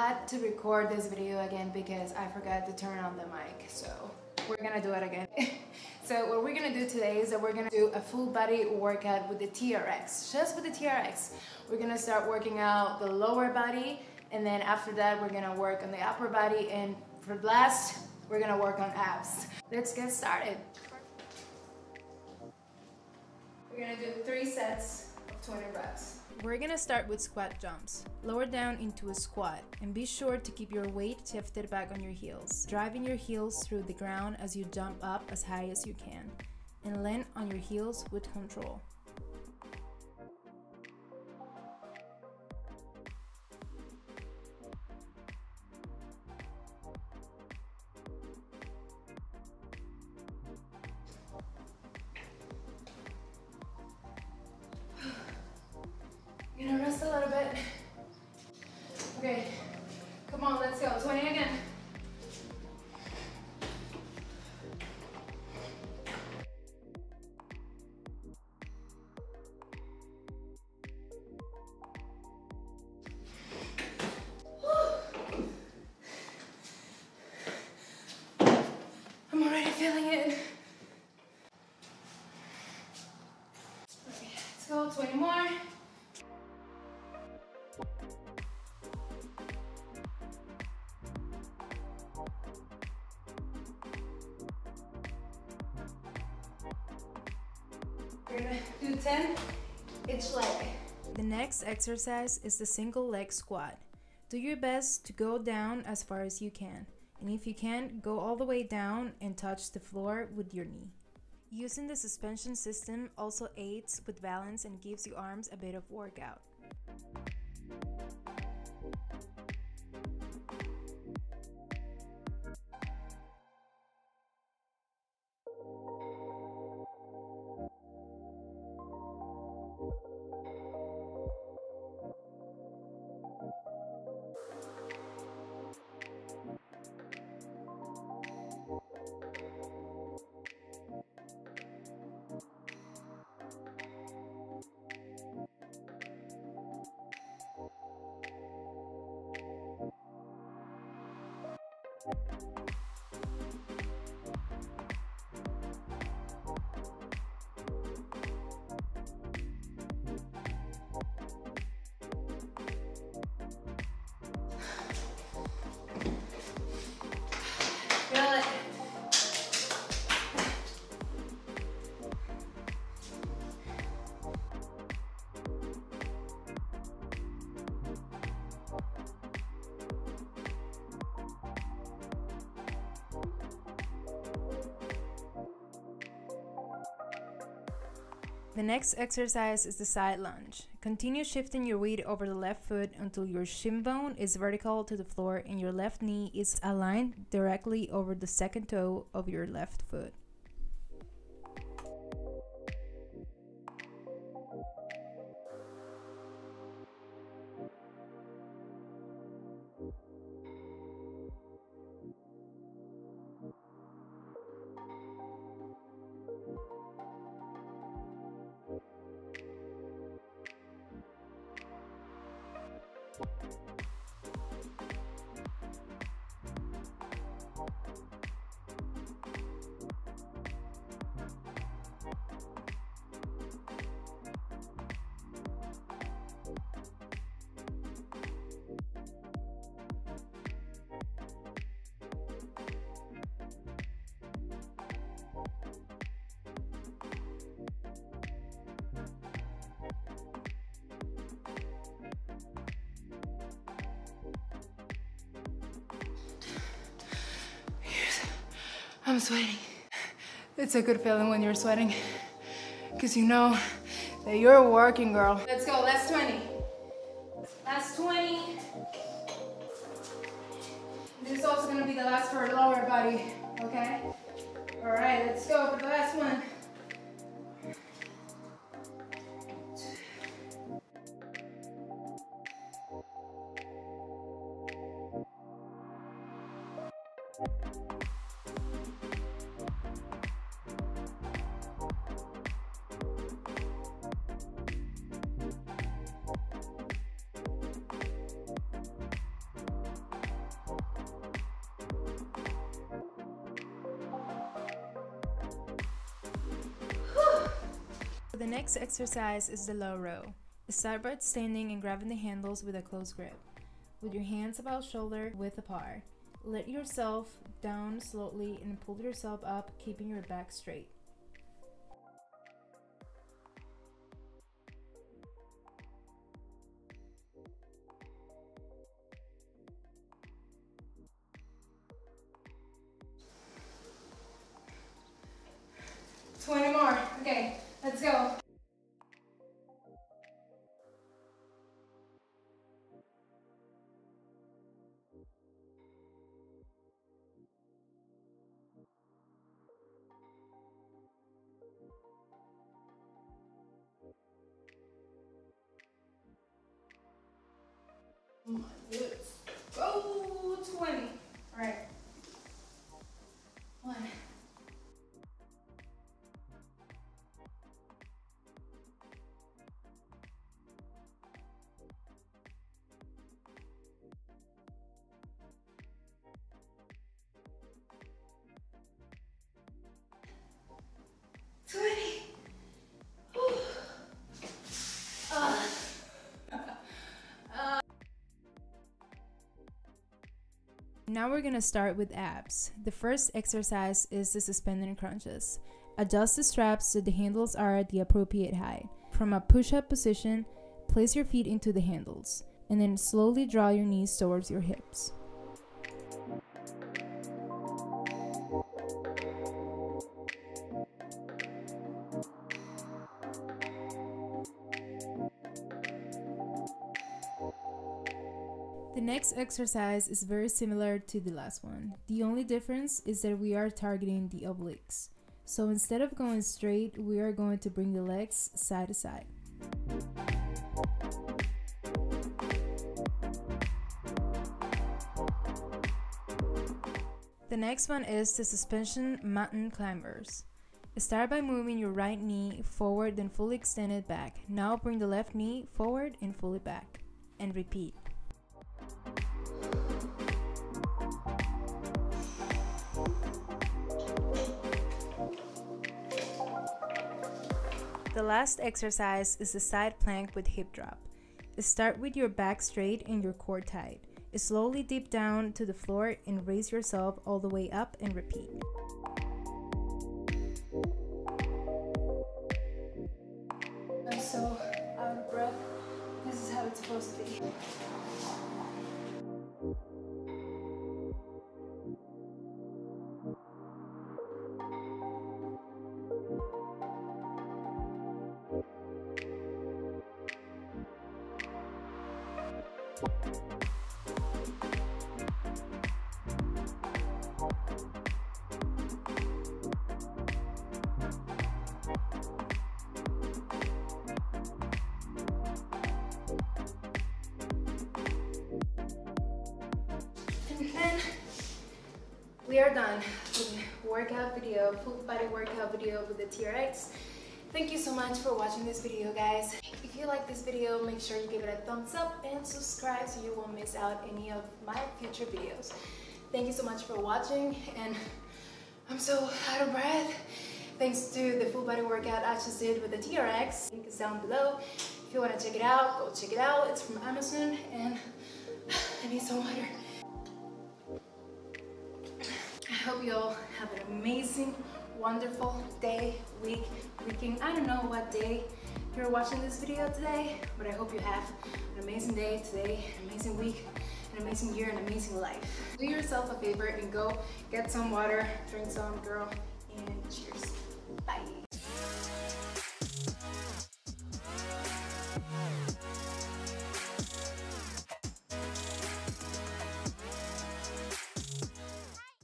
had to record this video again because I forgot to turn on the mic, so we're gonna do it again. So what we're gonna do today is that we're gonna do a full body workout with the TRX. Just with the TRX, we're gonna start working out the lower body, and then after that we're gonna work on the upper body, and for last we're gonna work on abs. Let's get started. We're gonna do 3 sets of 20 reps. We're gonna start with squat jumps. Lower down into a squat and be sure to keep your weight shifted back on your heels, driving your heels through the ground as you jump up as high as you can, and land on your heels with control. I'm gonna rest a little bit. Okay, come on, let's go. 20 again. I'm already feeling it. Okay, let's go. 20 more. We're gonna do 10 each leg. The next exercise is the single leg squat. Do your best to go down as far as you can, and if you can't, go all the way down and touch the floor with your knee. Using the suspension system also aids with balance and gives your arms a bit of workout. Feel it. The next exercise is the side lunge. Continue shifting your weight over the left foot until your shin bone is vertical to the floor and your left knee is aligned directly over the second toe of your left foot. I'm sweating. It's a good feeling when you're sweating, because you know that you're a working girl. Let's go, last 20. Last 20. This is also gonna be the last for lower body, okay? All right, let's go for the last one. the next exercise is the low row. Start by standing and grabbing the handles with a close grip, with your hands about shoulder width apart. Let yourself down slowly and pull yourself up, keeping your back straight. $20 more. Okay, let's go. Let's go. 20. All right. 1. 20. Now we're gonna start with abs. The first exercise is the suspended crunches. Adjust the straps so the handles are at the appropriate height. From a push-up position, place your feet into the handles, and then slowly draw your knees towards your hips. The next exercise is very similar to the last one. The only difference is that we are targeting the obliques. So instead of going straight, we are going to bring the legs side to side. The next one is the suspension mountain climbers. Start by moving your right knee forward, then fully extend it back. Now bring the left knee forward and fully back, and repeat. The last exercise is the side plank with hip drop. Start with your back straight and your core tight. Slowly dip down to the floor and raise yourself all the way up and repeat. I'm so out of breath. This is how it's supposed to be. And we are done with the workout video, full body workout video with the TRX. Thank you so much for watching this video, guys. If you like this video, make sure you give it a thumbs up and subscribe so you won't miss out any of my future videos. Thank you so much for watching, and I'm so out of breath. Thanks to the full body workout I just did with the TRX. Link is down below. If you want to check it out, go check it out. It's from Amazon, and I need some water. I hope you all have an amazing, wonderful day, week, weekend. I don't know what day you're watching this video today, but I hope you have an amazing day today, an amazing week, an amazing year, an amazing life. Do yourself a favor and go get some water, drink some, girl, and cheers. Bye.